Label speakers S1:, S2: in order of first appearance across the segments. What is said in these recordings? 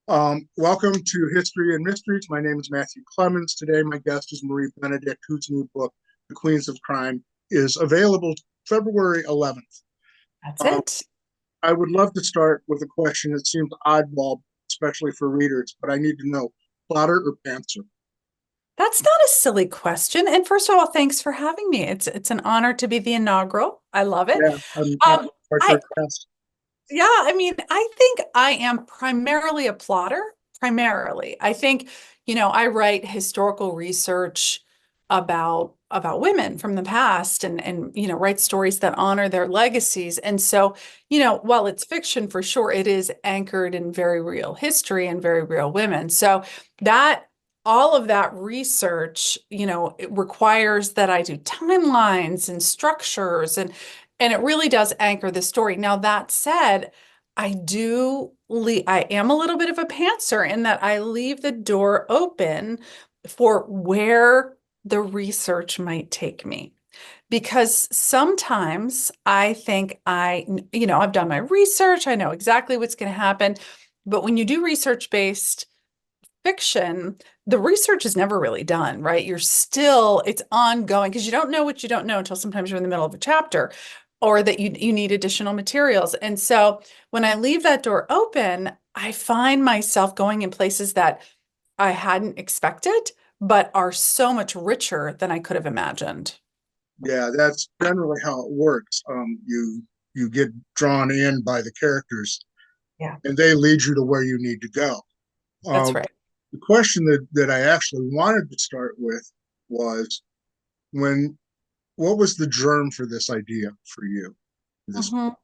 S1: Welcome to History and Mysteries. My name is Matthew Clemens. Today, my guest is Marie Benedict, whose new book, The Queens of Crime, is available February 11th.
S2: That's
S1: Um,
S2: it.
S1: I would love to start with a question that seems oddball, especially for readers, but I need to know, plotter or pantser?
S2: That's not a silly question. And first of all, thanks for having me. It's an honor to be the inaugural. I love it.
S1: Yeah, I'm
S2: Um,
S1: quite
S2: I
S1: sure it's
S2: yeah, I mean, I think I am primarily a plotter, primarily. I think, I write historical research about women from the past and write stories that honor their legacies. And so, while it's fiction for sure, it is anchored in very real history and very real women. So that all of that research, it requires that I do timelines and structures and it really does anchor the story. Now, that said, I am a little bit of a pantser in that I leave the door open for where the research might take me. Because sometimes I think I've done my research, I know exactly what's going to happen. But when you do research-based fiction, the research is never really done, right? It's ongoing because you don't know what you don't know until sometimes you're in the middle of a chapter or that you need additional materials. And so when I leave that door open, I find myself going in places that I hadn't expected, but are so much richer than I could have imagined.
S1: yeah, that's generally how it works. You get drawn in by the characters,
S2: Yeah,
S1: and they lead you to where you need to go.
S2: that's
S1: Um,
S2: right.
S1: the question that I actually wanted to start with was when what was the germ for this idea for you? This
S2: Mhm.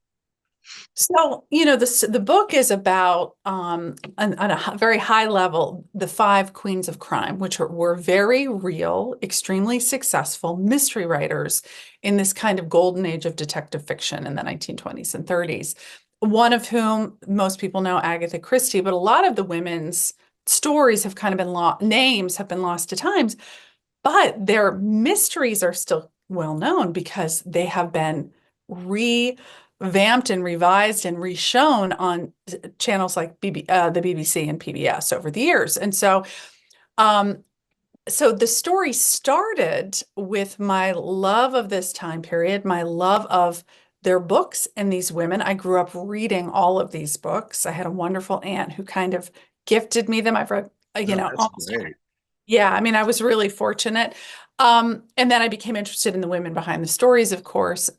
S2: So, the book is about, on a very high level, the five queens of crime, which were very real, extremely successful mystery writers in this kind of golden age of detective fiction in the 1920s and 30s. One of whom most people know, Agatha Christie, but a lot of the women's stories have kind of been names have been lost to times, but their mysteries are still well known because they have been revamped and revised and reshown on channels like the BBC and PBS over the years. And um, so the story started with my love of this time period, my love of their books and these women. I grew up reading all of these books. I had a wonderful aunt who kind of gifted me them. I've read,
S1: no, that's
S2: almost.
S1: great.
S2: Yeah, I mean, I was really fortunate. And then I became interested in the women behind the stories, of course.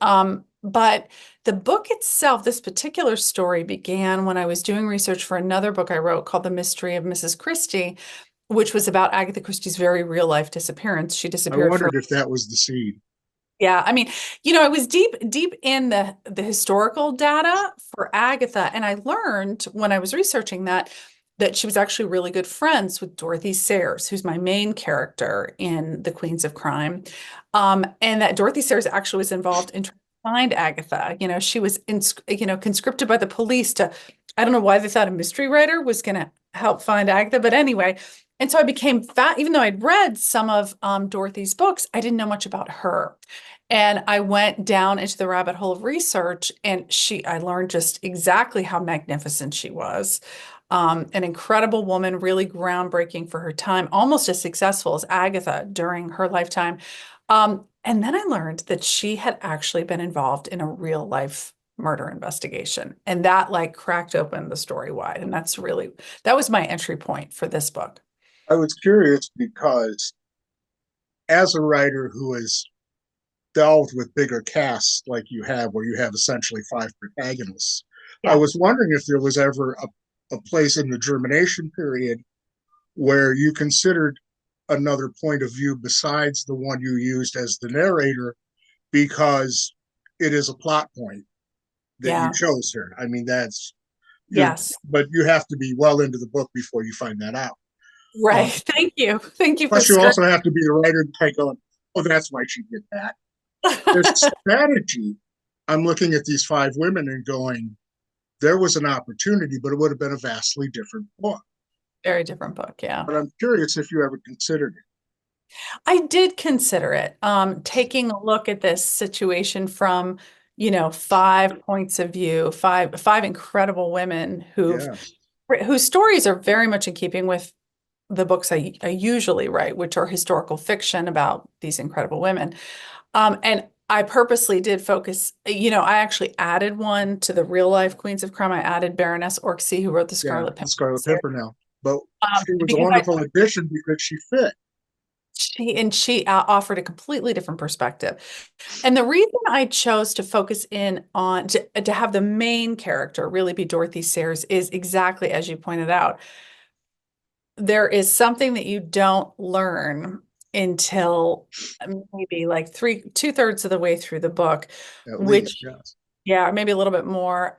S2: But the book itself, this particular story began when I was doing research for another book I wrote called The Mystery of Mrs. Christie, which was about Agatha Christie's very real life disappearance. She
S1: I
S2: disappeared for,
S1: wondered if that was the seed.
S2: yeah, I mean, I was deep in the historical data for Agatha, and I learned when I was researching that she was actually really good friends with Dorothy Sayers, who's my main character in The Queens of Crime. And that Dorothy Sayers actually was involved in trying to find Agatha. She was conscripted by the police to, I don't know why they thought a mystery writer was going to help find Agatha, but anyway. And so I became fat, even though I'd read some of Dorothy's books, I didn't know much about her. And I went down into the rabbit hole of research, and I learned just exactly how magnificent she was. An incredible woman, really groundbreaking for her time, almost as successful as Agatha during her lifetime. And then I learned that she had actually been involved in a real life murder investigation. And that like cracked open the story wide. And that was my entry point for this book.
S1: I was curious because as a writer who has delved with bigger casts like you have, where you have essentially five protagonists, I
S2: Yeah.
S1: was wondering if there was ever a place in the germination period where you considered another point of view besides the one you used as the narrator because it is a plot point that you
S2: Yeah.
S1: chose here. I mean, that's you,
S2: Yes.
S1: but you have to be well into the book before you find that out.
S2: Right.
S1: Um,
S2: Thank you. Thank you for
S1: Plus, you
S2: skirting.
S1: also have to be the writer to take on, oh, that's why she did that. There's strategy. I'm looking at these five women and going, there was an opportunity, but it would have been a vastly different book.
S2: Very different book. Yeah.
S1: But I'm curious if you ever considered it.
S2: I did consider it, taking a look at this situation from, five points of view, five incredible women who've
S1: Yeah.
S2: whose stories are very much in keeping with the books I usually write, which are historical fiction about these incredible women. And I purposely did focus, I actually added one to the real life Queens of Crime. I added Baroness Orczy, who wrote the
S1: Yeah,
S2: Scarlet
S1: the Scarlet
S2: Pimpernel,
S1: Pimpernel. But she was a
S2: because
S1: wonderful addition because she fit.
S2: she offered a completely different perspective. And the reason I chose to focus in on to have the main character really be Dorothy Sayers is exactly as you pointed out. There is something that you don't learn until maybe like two-thirds of the way through the book,
S1: At least,
S2: which,
S1: yes.
S2: yeah, maybe a little bit more,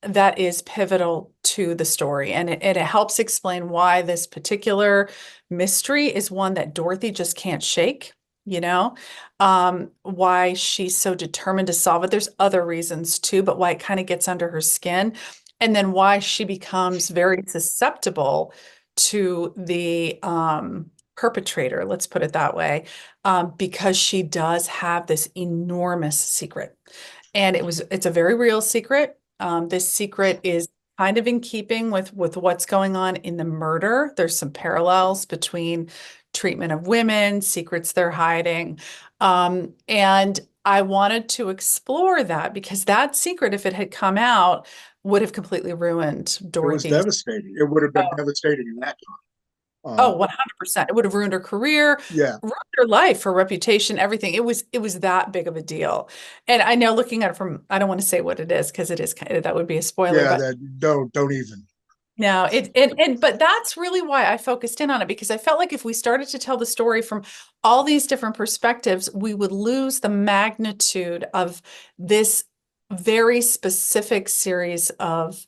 S2: that is pivotal to the story. And it helps explain why this particular mystery is one that Dorothy just can't shake, why she's so determined to solve it. There's other reasons too, but why it kind of gets under her skin. And then why she becomes very susceptible to the perpetrator, let's put it that way, because she does have this enormous secret. And it's a very real secret. This secret is kind of in keeping with what's going on in the murder. There's some parallels between treatment of women, secrets they're hiding. And I wanted to explore that because that secret, if it had come out, would have completely ruined
S1: It was
S2: Dorothy's.
S1: devastating. It would have been devastating in that time.
S2: Oh, 100%. It would have ruined her career,
S1: Yeah,
S2: ruined her life, her reputation, everything. It was that big of a deal. And I know looking at it from, I don't want to say what it is because it is kind of, that would be a spoiler,
S1: yeah.
S2: but
S1: That don't even.
S2: no, but that's really why I focused in on it because I felt like if we started to tell the story from all these different perspectives, we would lose the magnitude of this very specific series of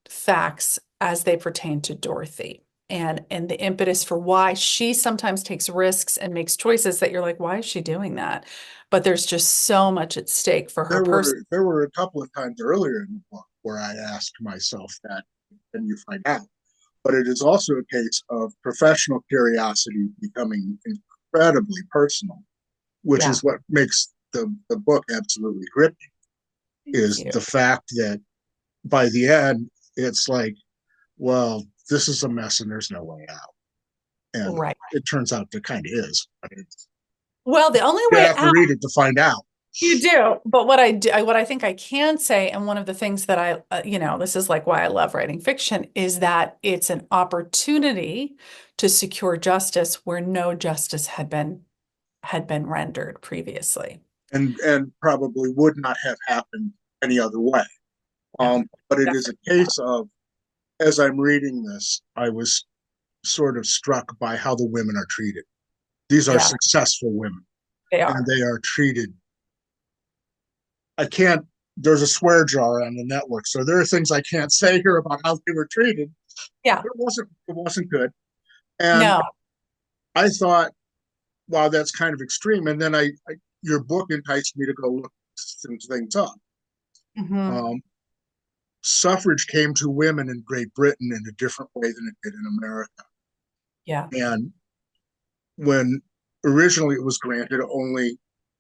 S2: facts as they pertain to Dorothy and the impetus for why she sometimes takes risks and makes choices that you're like, why is she doing that? But there's just so much at stake for her person.
S1: There were a couple of times earlier in the book where I asked myself that, and you find out. But it is also a case of professional curiosity becoming incredibly personal, which
S2: Yeah,
S1: is what makes the book absolutely gripping.
S2: thank
S1: Is
S2: you.
S1: the fact that by the end, it's like, well, this is a mess and there's no way out. And
S2: Right.
S1: it turns out there kind of is. But
S2: Well, the only
S1: you
S2: way
S1: have to
S2: out.
S1: read it to find out.
S2: You do, but what I do, what I think I can say, and one of the things that this is like why I love writing fiction, is that it's an opportunity to secure justice where no justice had been rendered previously.
S1: And probably would not have happened any other way.
S2: No,
S1: But it is
S2: definitely
S1: a case of, as I'm reading this, I was sort of struck by how the women are treated. These are
S2: yeah,
S1: successful women,
S2: they
S1: and
S2: are.
S1: they are treated. I can't. There's a swear jar on the network, so there are things I can't say here about how they were treated.
S2: Yeah,
S1: It wasn't good, and
S2: no.
S1: I thought, wow, that's kind of extreme. And then your book enticed me to go look some things up.
S2: Hmm.
S1: Um, Suffrage came to women in Great Britain in a different way than it did in America.
S2: Yeah,
S1: And when originally it was granted, only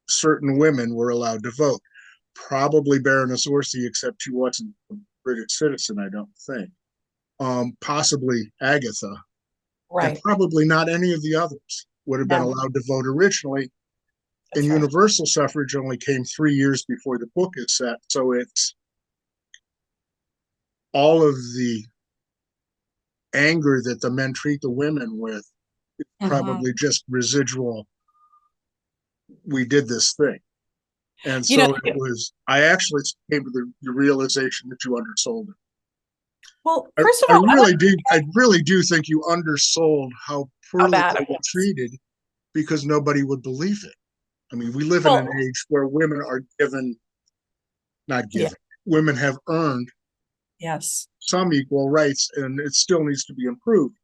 S1: certain women were allowed to vote. Probably Baroness Orczy, except she wasn't a British citizen, I don't think. Possibly Agatha, and
S2: right.
S1: probably not any of the others would have been
S2: No,
S1: allowed to vote originally. And
S2: that's right.
S1: universal suffrage only came 3 years before the book is set. So it's all of the anger that the men treat the women with,
S2: Hmm.
S1: probably just residual. We did this thing. And
S2: You know,
S1: so I actually came to the realization that you undersold it.
S2: well, first of all, I like
S1: I really do think you undersold how
S2: how
S1: poorly
S2: bad
S1: they
S2: it
S1: were
S2: was.
S1: treated because nobody would believe it. I mean, we live in an
S2: Well,
S1: age where women are given, not
S2: yeah,
S1: given, women have earned
S2: yes.
S1: some equal rights, and it still needs to be improved.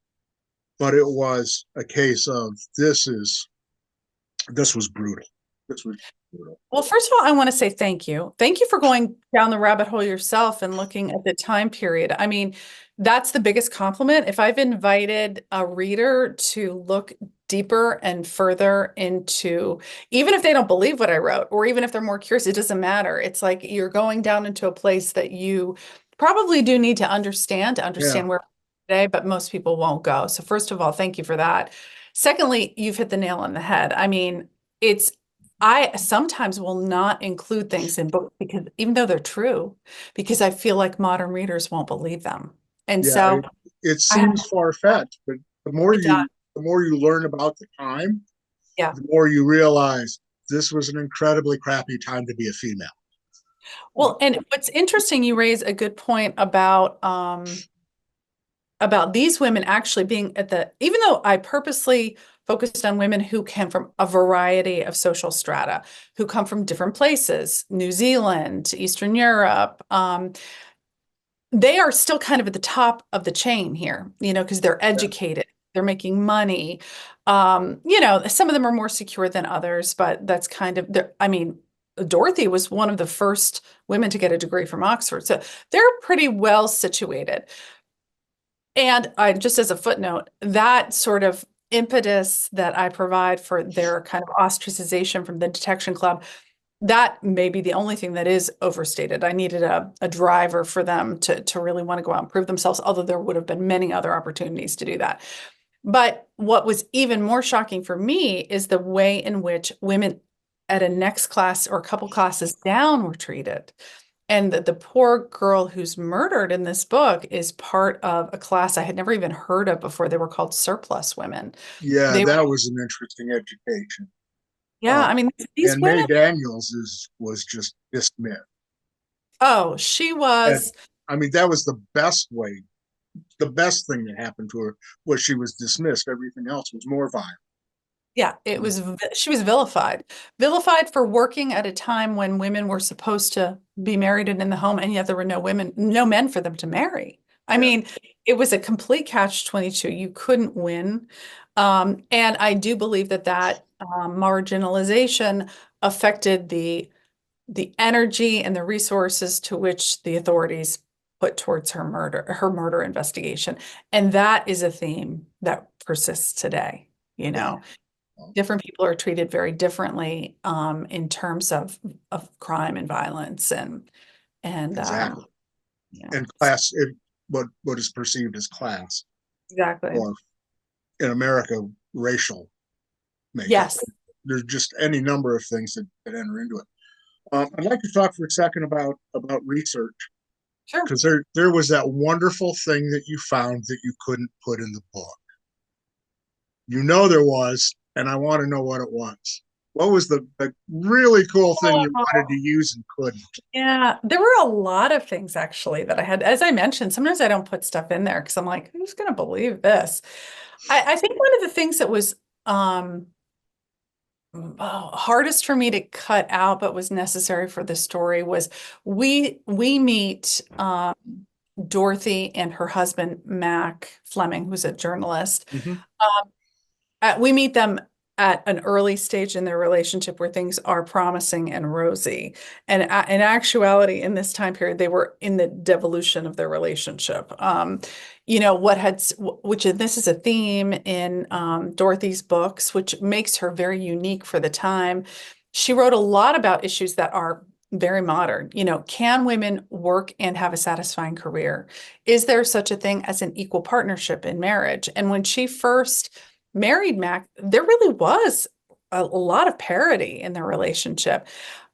S1: But it was a case of this was brutal. This was brutal.
S2: Well, first of all, I want to say thank you. Thank you for going down the rabbit hole yourself and looking at the time period. I mean, that's the biggest compliment. If I've invited a reader to look deeper and further into, even if they don't believe what I wrote, or even if they're more curious, it doesn't matter. It's like you're going down into a place that you probably do need to
S1: Yeah,
S2: understand where we're today, but most people won't go. So first of all, thank you for that. Secondly, you've hit the nail on the head. I mean, it's I sometimes will not include things in books because even though they're true, because I feel like modern readers won't believe them. And
S1: yeah.
S2: so
S1: It
S2: I have
S1: seems far-fetched, but
S2: it does.
S1: the more you learn about the time,
S2: Yeah.
S1: the more you realize this was an incredibly crappy time to be a female.
S2: Well, and what's interesting, you raise a good point about these women actually being at the, even though I purposely focused on women who came from a variety of social strata, who come from different places, New Zealand, Eastern Europe, they are still kind of at the top of the chain here, because they're
S1: Yeah,
S2: educated, they're making money. Some of them are more secure than others, but that's kind of I mean, Dorothy was one of the first women to get a degree from Oxford. So they're pretty well situated. And I just as a footnote, that sort of impetus that I provide for their kind of ostracization from the detection club, that may be the only thing that is overstated. I needed a driver for them to really want to go out and prove themselves, although there would have been many other opportunities to do that. But what was even more shocking for me is the way in which women at a next class or a couple classes down were treated. And the poor girl who's murdered in this book is part of a class I had never even heard of before. They were called surplus women.
S1: yeah,
S2: They were,
S1: that was an interesting education.
S2: yeah,
S1: Uh,
S2: I mean, these
S1: and Mae
S2: women,
S1: Daniels was just dismissed.
S2: oh, she
S1: And
S2: was.
S1: I mean, that was the best thing that happened to her was she was dismissed. Everything else was more violent.
S2: Yeah, she was vilified. Vilified for working at a time when women were supposed to be married and in the home, and yet there were no men for them to marry. I
S1: Yeah,
S2: mean, it was a complete catch-22. You couldn't win. And I do believe that marginalization affected the energy and the resources to which the authorities put towards her murder investigation. And that is a theme that persists today, you
S1: yeah,
S2: know different people are treated very differently in terms of crime and violence and
S1: exactly.
S2: you know
S1: And class, what is perceived as class,
S2: exactly.
S1: or in America, racial makeup.
S2: Yes,
S1: There's just any number of things that enter into it. I'd like to talk for a second about research
S2: sure.
S1: because there was that wonderful thing that you found that you couldn't put in the book. You know there was, and I want to know what it was. What was the really cool thing you wanted to
S2: Oh,
S1: use and couldn't?
S2: yeah, there were a lot of things actually that I had. As I mentioned, sometimes I don't put stuff in there because I'm like, who's going to believe this? I think one of the things that was um, hardest for me to cut out, but was necessary for the story was we meet Dorothy and her husband, Mac Fleming, who's a journalist.
S1: Mm-hmm.
S2: We meet them at an early stage in their relationship where things are promising and rosy. And in actuality, in this time period, they were in the devolution of their relationship. Which this is a theme in Dorothy's books, which makes her very unique for the time. She wrote a lot about issues that are very modern. Can women work and have a satisfying career? Is there such a thing as an equal partnership in marriage? And when she first married Mac, there really was a lot of parity in their relationship.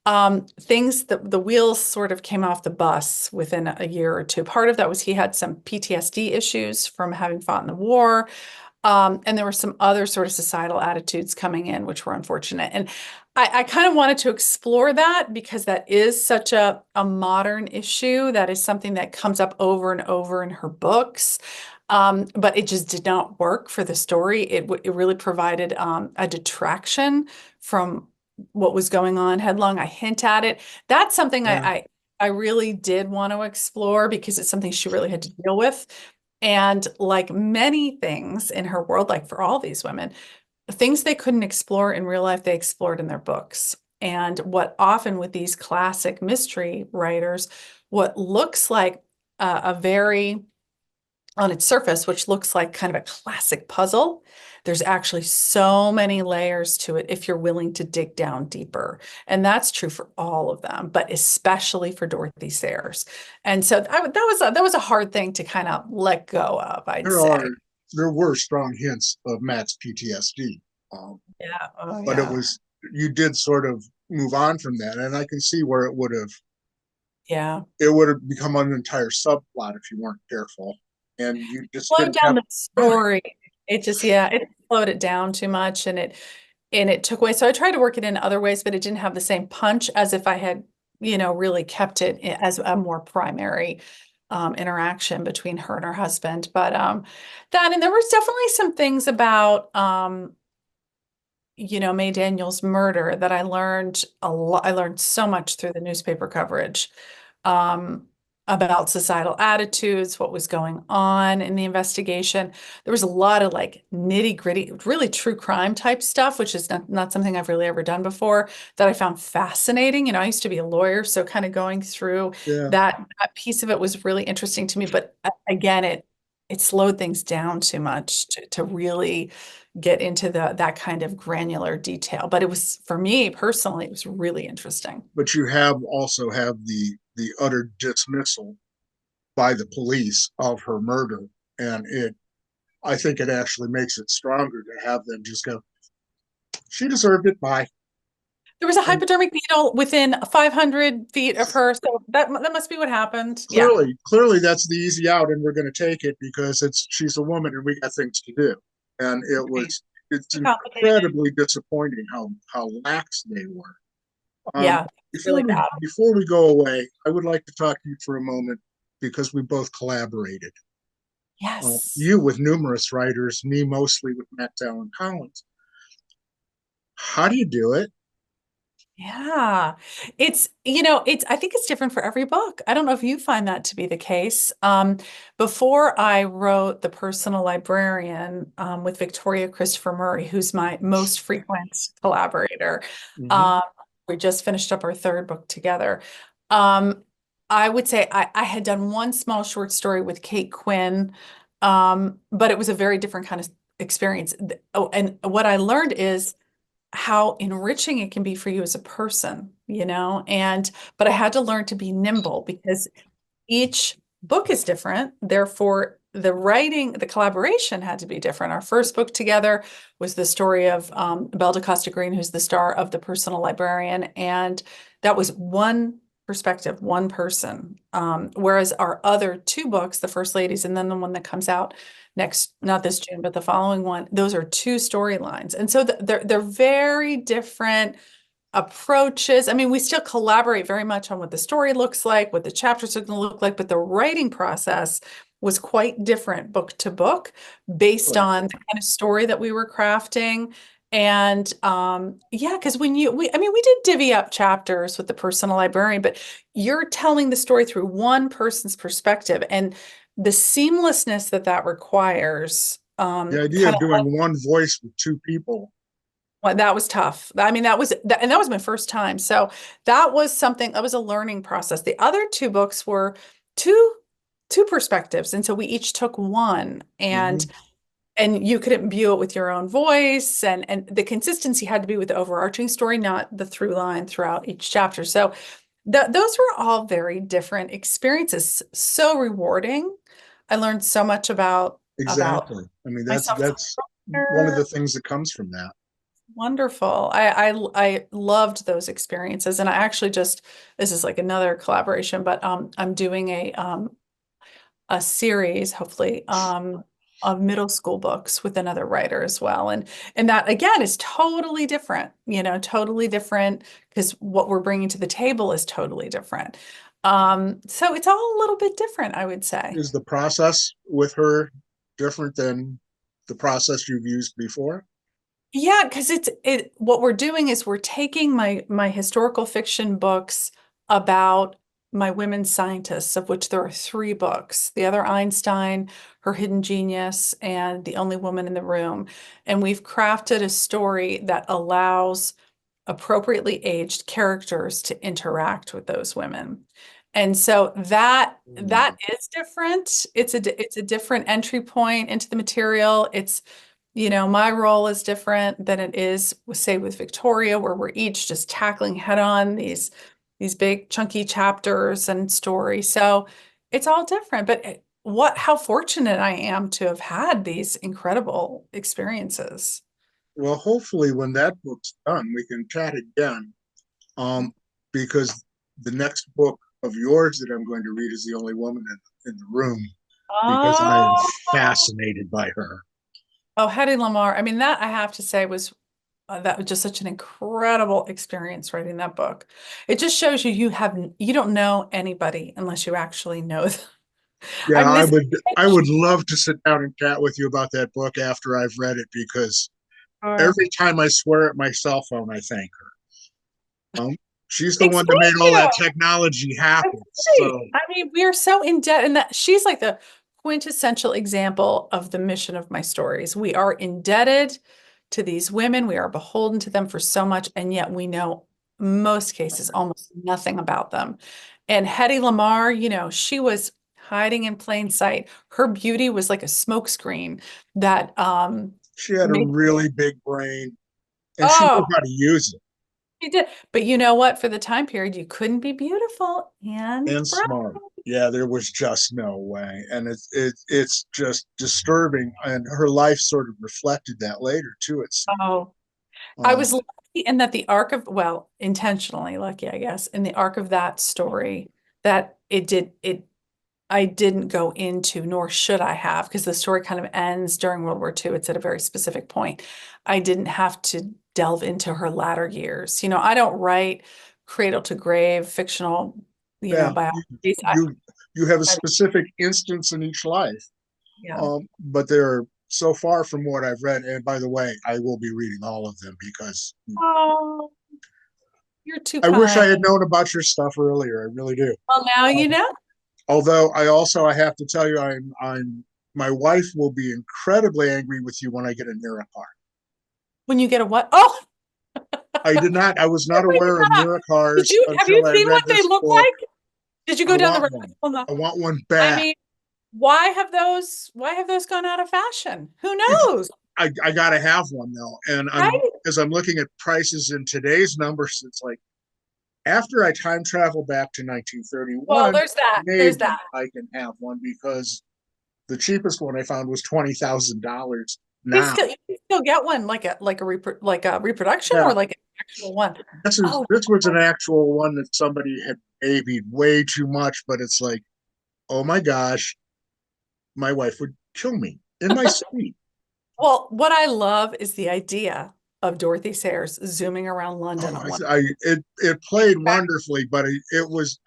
S2: The wheels sort of came off the bus within a year or two. Part of that was he had some PTSD issues from having fought in the war. And there were some other sort of societal attitudes coming in, which were unfortunate. And I kind of wanted to explore that because that is such a modern issue. That is something that comes up over and over in her books. But it just did not work for the story. It really provided a detraction from what was going on headlong. I hint at it. That's something
S1: Yeah,
S2: I really did want to explore because it's something she really had to deal with. And like many things in her world, like for all these women, things they couldn't explore in real life, they explored in their books. And what often with these classic mystery writers, what looks like a very on its surface, which looks like kind of a classic puzzle, there's actually so many layers to it if you're willing to dig down deeper. And that's true for all of them, but especially for Dorothy Sayers. And so that was a hard thing to kind of let go of, I'd
S1: There are
S2: say.
S1: there were strong hints of Matt's PTSD, um,
S2: Yeah. Oh,
S1: but it
S2: yeah.
S1: was you did sort of move on from that, and I can see where
S2: Yeah.
S1: it would have become an entire subplot if you weren't careful, and you just
S2: Slow
S1: didn't
S2: down
S1: have
S2: the
S1: time.
S2: story. It just, yeah, it slowed it down too much and it took away. So I tried to work it in other ways, but it didn't have the same punch as if I had, really kept it as a more primary interaction between her and her husband. But that, and there was definitely some things about May Daniels' murder that I learned a lot. I learned so much through the newspaper coverage um, about societal attitudes, what was going on in the investigation. There was a lot of like nitty gritty, really true crime type stuff, which is not something I've really ever done before that I found fascinating. I used to be a lawyer, so kind of going through
S1: Yeah,
S2: that piece of it was really interesting to me. But again, it slowed things down too much to really get into that kind of granular detail. But it was, for me personally, it was really interesting.
S1: but you have also have the utter dismissal by the police of her murder, and it I think it actually makes it stronger to have them just go, she deserved it. Bye.
S2: There was a
S1: And
S2: hypodermic needle within 500 feet of her, so that must be what happened. Yeah.
S1: clearly that's the easy out, and we're going to take it because she's a woman and we got things to do. And
S2: Right.
S1: it's
S2: Too complicated.
S1: incredibly disappointing how lax they were. Um,
S2: Yeah, it's really bad.
S1: before we go away, I would like to talk to you for a moment because we both collaborated.
S2: Yes.
S1: You with numerous writers, me mostly with Matt Collins. How do you do it?
S2: Yeah. I think it's different for every book. I don't know if you find that to be the case. Before I wrote The Personal Librarian, with Victoria Christopher Murray, who's my most frequent collaborator,
S1: Mm-hmm.
S2: um, we just finished up our third book together. Um, I would say I had done one small short story with Kate Quinn, but it was a very different kind of experience. Oh, and what I learned is how enriching it can be for you as a person, but I had to learn to be nimble because each book is different. Therefore, the collaboration had to be different. Our first book together was the story of Belle Costa Green, who's the star of The Personal Librarian. And that was one perspective, one person. Whereas our other two books, The First Ladies, and then the one that comes out next, not this June, but the following one, those are two storylines. And so they're very different approaches. I mean, we still collaborate very much on what the story looks like, what the chapters are going to look like, but the writing process was quite different book to book based
S1: Sure.
S2: on the kind of story that we were crafting. And yeah, because I mean, we did divvy up chapters with the personal librarian, but you're telling the story through one person's perspective and the seamlessness that requires,
S1: The idea
S2: kind
S1: of
S2: of.
S1: doing one voice with two people.
S2: Well, that was tough. I mean, and that was my first time. So that was something, that was a learning process. The other two books were two two perspectives. And so we each took one
S1: Mm-hmm.
S2: and you could imbue it with your own voice and the consistency had to be with the overarching story, not the through line throughout each chapter. So those were all very different experiences, so rewarding. I learned so much about
S1: Exactly. I mean,
S2: myself as
S1: that's
S2: a
S1: one of the
S2: writer.
S1: things that comes from that.
S2: Wonderful. I loved those experiences. And I actually just, this is like another collaboration, but I'm doing a series, hopefully, of middle school books with another writer as well. And that again is totally different, totally different because what we're bringing to the table is totally different. So it's all a little bit different, I would say.
S1: Is the process with her different than the process you've used before?
S2: Yeah, because what we're doing is we're taking my historical fiction books about my women scientists, of which there are three books, The Other Einstein, Her Hidden Genius, and The Only Woman in the Room. And we've crafted a story that allows appropriately aged characters to interact with those women. And so that
S1: Mm.
S2: is different. It's a different entry point into the material. It's, my role is different than it is, say, with Victoria, where we're each just tackling head on these big chunky chapters and stories. So it's all different. But how fortunate I am to have had these incredible experiences.
S1: Well, hopefully when that book's done, we can chat again. Because the next book of yours that I'm going to read is The Only Woman in the Room, because I am
S2: Oh,
S1: fascinated by her.
S2: oh, Hedy Lamarr. I mean, that I have to say that was just such an incredible experience writing that book. It just shows you don't know anybody unless you actually know them. I
S1: Yeah,
S2: mean, this.
S1: I would love to sit down and chat with you about that book after I've read it, because
S2: Sure.
S1: every time I swear at my cell phone, I thank her. She's the
S2: Thank
S1: one that made all
S2: you.
S1: that technology
S2: That's
S1: happen.
S2: right.
S1: So
S2: I mean, we are so in debt, and that she's like the quintessential example of the mission of my stories. We are indebted to these women. We are beholden to them for so much, and yet we know most cases almost nothing about them. And Hedy Lamarr, she was hiding in plain sight. Her beauty was like a smokescreen that
S1: she had a
S2: made,
S1: really big brain, and she knew
S2: oh,
S1: how to use it,
S2: she did. But you know what? For the time period, you couldn't be beautiful and
S1: and
S2: brown.
S1: smart. Yeah, there was just no way, and it's just disturbing. And her life sort of reflected that later too. It seemed.
S2: Oh, I
S1: Um,
S2: was lucky in that the arc of, well, intentionally lucky, I guess, in the arc of that story that I didn't go into, nor should I have, because the story kind of ends during World War II. It's at a very specific point. I didn't have to delve into her latter years. I don't write cradle to grave fictional,
S1: yeah,
S2: biographies.
S1: you have a
S2: I
S1: specific instance in each life,
S2: yeah.
S1: but they're so far from what I've read. And by the way, I will be reading all of them because
S2: Oh, you're too
S1: I wish
S2: kind.
S1: I had known about your stuff earlier. I really do.
S2: Well, now you
S1: Um,
S2: know.
S1: Although I have to tell you, I'm my wife will be incredibly angry with you when I get a Nira car.
S2: When you get a what? Oh,
S1: I was not
S2: bring
S1: aware of
S2: that up.
S1: Nira cars
S2: Have you
S1: until I
S2: seen
S1: read
S2: what they
S1: this
S2: look
S1: book.
S2: like? Did you
S1: I
S2: go down the
S1: want
S2: rabbit
S1: one.
S2: hole? No.
S1: I want one
S2: I
S1: back.
S2: mean, why have those gone out of fashion? Who
S1: It's
S2: knows?
S1: I gotta have one though. And I'm
S2: Right?
S1: as I'm looking at prices in today's numbers, it's like after I time travel back to
S2: Well,
S1: 1931,
S2: there's that. There's
S1: maybe
S2: that.
S1: I can have one, because the cheapest one I found was $20,000
S2: You
S1: now.
S2: still you can still get one like a reproduction
S1: Yeah,
S2: or like an actual one. Oh,
S1: this was an actual one that somebody had babied way too much, but it's like, oh my gosh, my wife would kill me in my sleep.
S2: well, what I love is the idea of Dorothy Sayers zooming around London
S1: Oh,
S2: on one.
S1: it played wonderfully, but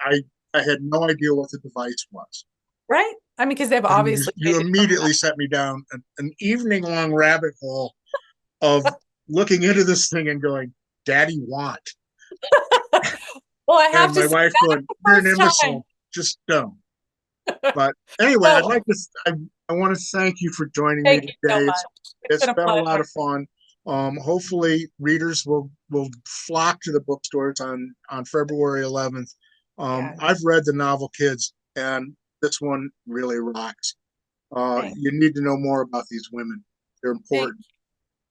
S1: I had no idea what the device was.
S2: Right? I mean, because they've
S1: And
S2: obviously
S1: you
S2: made it from
S1: immediately set me down an evening long rabbit hole of looking into this thing and going, Daddy, what?
S2: that. Well, I have
S1: And
S2: to
S1: my
S2: say
S1: wife
S2: that
S1: going,
S2: the
S1: you're an
S2: first time.
S1: imbecile, just don't. But anyway,
S2: No,
S1: I want to thank you for joining me
S2: thank you so
S1: today.
S2: much. It's
S1: It's
S2: been a
S1: been a lot
S2: pleasure.
S1: of fun. Hopefully, readers will flock to the bookstores on February 11th.
S2: Yeah,
S1: I've read the novel Kids, and this one really rocks.
S2: thank,
S1: You need to know more about these women. They're
S2: thank,
S1: important.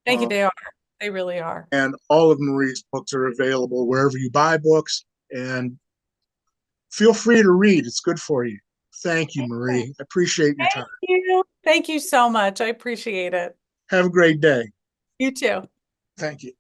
S2: thank you.
S1: Uh,
S2: They are. They really are.
S1: and all of Marie's books are available wherever you buy books. And feel free to read. It's good for you. Thank you,
S2: Thank
S1: Marie. I appreciate your time.
S2: you. Thank you so much. I appreciate it.
S1: Have a great day.
S2: You too.
S1: Thank you.